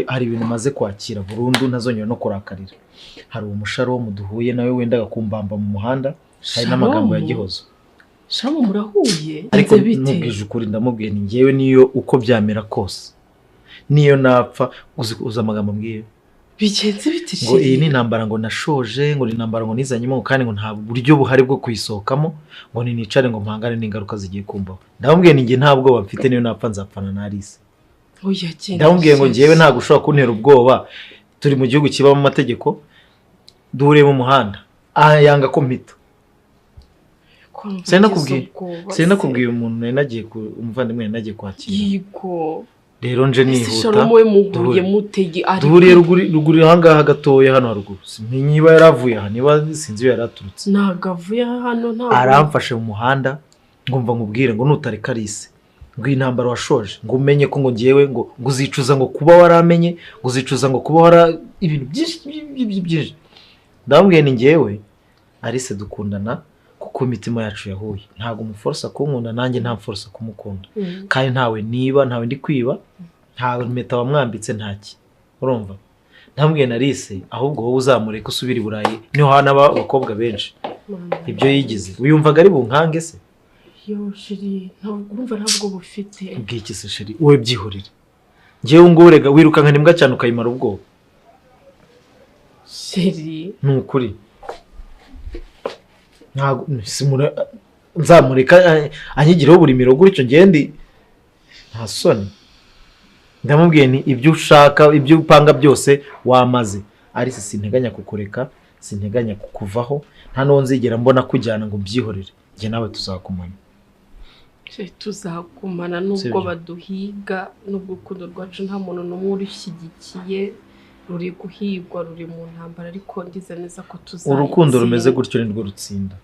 hari ibintu maze kwakira burundu ntazongera no kurakarira. Hari umusharo wo muduhuye nawe wendaga kumbamba mu muhanda, hari n'amagambo ya Gihozo. Shamo murahuye? Ariko nubwije ukuri ndamubwiye ni ngewe niyo uko byamera kose. Niyo napfa uza amagambo mbwiye. Bigenze biti ngo iyi ni intambara ngo nashoje, ngo ni intambara ngo nizanyemo kandi ngo nta buryo buhari bwo kuyisohokamo, ngo ni nicare ngo mpangane n'ingaruka zigiye kumbaho. Ndamubwiye ni nge ntabwo bafite niyo napfa nzapfana na Alice. Oya genda. Ndamubwiye ngo ngewe ntabwo ushobora kuntera ubwoba. Turi mu gihugu kibamo amategeko. Duhure mu muhanda. Yanga ko mpita. Sinakubwiye umuntu nagiye umuvandimwe nagiye kwakira. Yego. Rero nje nihuta. Shalomo we muhuye mutegi ari. Duhuriye ruguru hangaha gatoya hano haruguru. Niba yaravuye aha niba sinzi yaraturutse. Nagavuye hano ntabwo. Aramfashe mu muhanda ngumva nkubwire ngo nutareka Alice. Ngo intambara washoje ngo umenye ko ngo ngiyewe ngo uzicuza ngo kuba waramenye, uzicuza ngo kuba wara ibintu byinshi. Ndambwiye ni ngewe Alice dukundana kuko imitima yacu yahuye. Ntago umuforsa kunkunda nanjye nta forsa kumukunda. Kandi ntawe niba ntawe ndi kwiba, ntawe mpeta wamwambitse ntaki. Urumva? Ndambwiye na Alice ahubwo wowe uzamureka usubira i Burayi niho hana abakobwa benshi. Ibyo yigize. Uyumvaga ari bunkange se? Yo shiri ntabwo bufite. Ubwiki se shiri wowe byihorire. Ngewe ngorega wirukanka nimbwa cyane ukayimara ubwoba. Shiri nukuri. Ntago simura nzamureka anyigireho buri miro gutyo ngende nta soni. Ndamubwiye ni ibyo ushaka ibyo upanga byose wamaze. Alice sinteganya kukureka, sinteganya kukuvaho, nta nonzigera mbona kujyana ngo mbyihorere. Nge nawe tuzakumana. Tuzakumana nubwo baduhiga nubwo urukundo rwacu nta muntu n'umwe urushyigikiye, ruri guhigwa ruri mu ntambara ariko ndize neza ko tuzayitsinda. Urukundo rumeze gutyo ni rwo rutsinda.